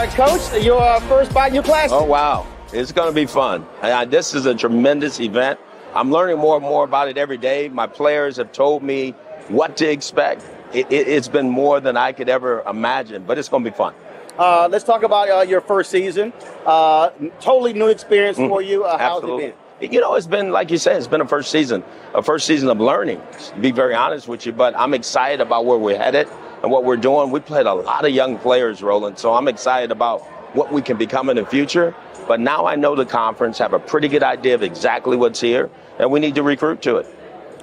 right, Coach, your first Bayou Classic. Oh, wow. It's going to be fun. This is a tremendous event. I'm learning more and more about it every day. My players have told me what to expect. It's been more than I could ever imagine, but it's going to be fun. Let's talk about your first season. Totally new experience for you. How's it been? You know, it's been, like you said, it's been a first season of learning, to be very honest with you. But I'm excited about where we're headed and what we're doing. We played a lot of young players, Roland, so I'm excited about what we can become in the future. But now I know the conference, have a pretty good idea of exactly what's here, and we need to recruit to it.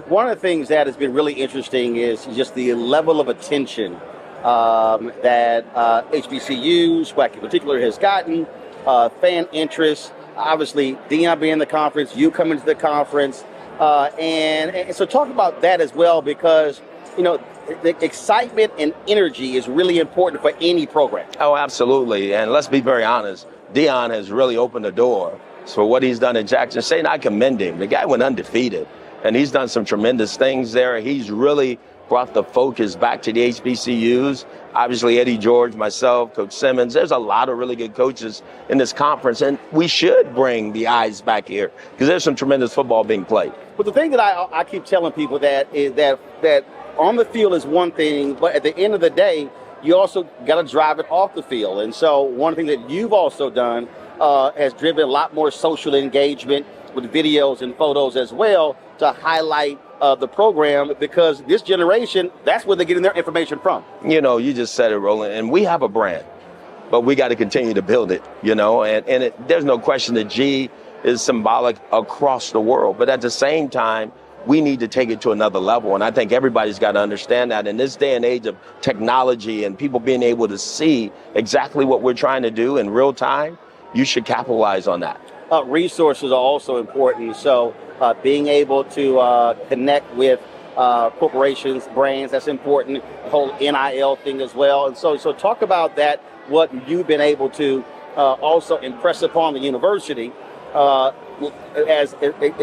One of the things that has been really interesting is just the level of attention that HBCUs, SWAC in particular, has gotten, fan interest. Obviously, Deion being in the conference, you coming to the conference, and so talk about that as well, because you know the excitement and energy is really important for any program. Oh, absolutely, and let's be very honest. Deion has really opened the door for what he's done in Jackson State, and I commend him. The guy went undefeated, and he's done some tremendous things there. He's really brought the focus back to the HBCUs. Obviously, Eddie George, myself, Coach Simmons, there's a lot of really good coaches in this conference, and we should bring the eyes back here because there's some tremendous football being played. But the thing that I keep telling people that is that on the field is one thing, but at the end of the day, you also got to drive it off the field. And so one thing that you've also done has driven a lot more social engagement with videos and photos as well to highlight the program, because this generation, that's where they're getting their information from. You know, you just said it, Roland, and we have a brand, but we got to continue to build it, you know, and there's no question that G is symbolic across the world. But at the same time, we need to take it to another level. And I think everybody's got to understand that in this day and age of technology and people being able to see exactly what we're trying to do in real time, you should capitalize on that. Resources are also important. So being able to connect with corporations, brands, that's important. The whole NIL thing as well. And so talk about that, what you've been able to also impress upon the university as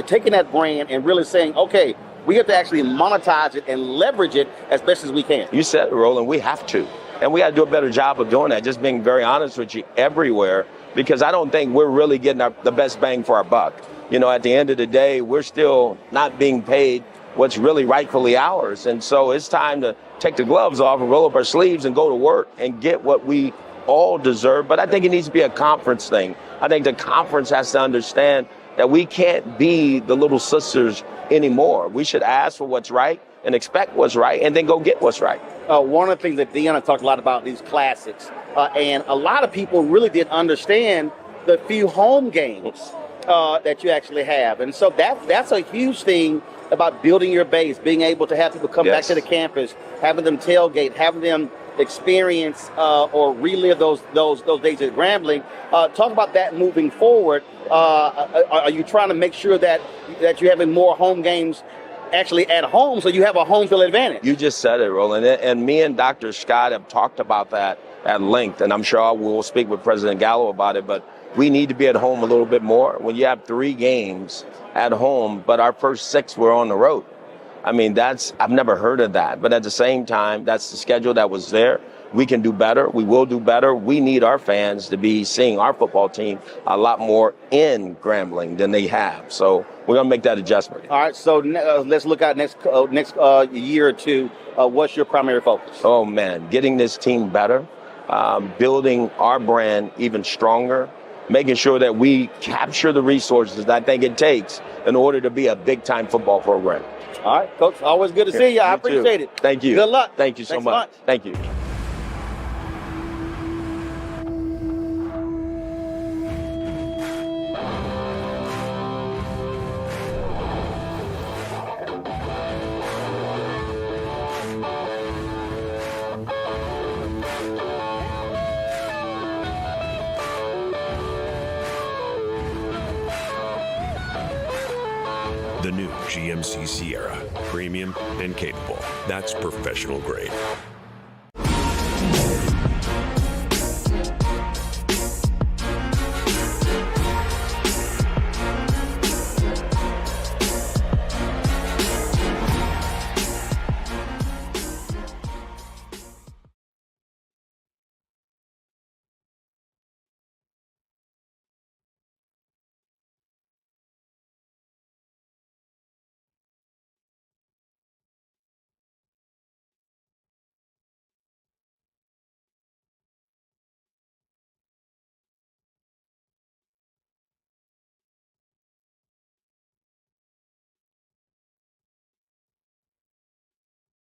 taking that brand and really saying, okay, we have to actually monetize it and leverage it as best as we can. You said it, Roland, we have to. And we got to do a better job of doing that, just being very honest with you everywhere, because I don't think we're really getting the best bang for our buck. You know, at the end of the day, we're still not being paid what's really rightfully ours. And so it's time to take the gloves off and roll up our sleeves and go to work and get what we all deserve. But I think it needs to be a conference thing. I think the conference has to understand that we can't be the little sisters anymore. We should ask for what's right and expect what's right and then go get what's right. One of the things that Deion talked a lot about, these classics, and a lot of people really didn't understand the few home games that you actually have. And so that's a huge thing about building your base, being able to have people come back to the campus, having them tailgate, having them experience or relive those days at Grambling. Talk about that moving forward. Are you trying to make sure that you're having more home games actually at home, so you have a home field advantage? You just said it, Roland. And me and Dr. Scott have talked about that at length, and I'm sure I will speak with President Gallo about it, but we need to be at home a little bit more. When you have 3 games at home, but our first 6 were on the road. I mean, I've never heard of that. But at the same time, that's the schedule that was there. We can do better. We will do better. We need our fans to be seeing our football team a lot more in Grambling than they have. So we're going to make that adjustment. All right. So let's look at next year or two. What's your primary focus? Oh, man, getting this team better, building our brand even stronger, making sure that we capture the resources that I think it takes in order to be a big-time football program. All right, Coach, always good to see you. I appreciate it. Thank you. Good luck. Thank you so much. Thank you. The new GMC Sierra, premium and capable. That's professional grade.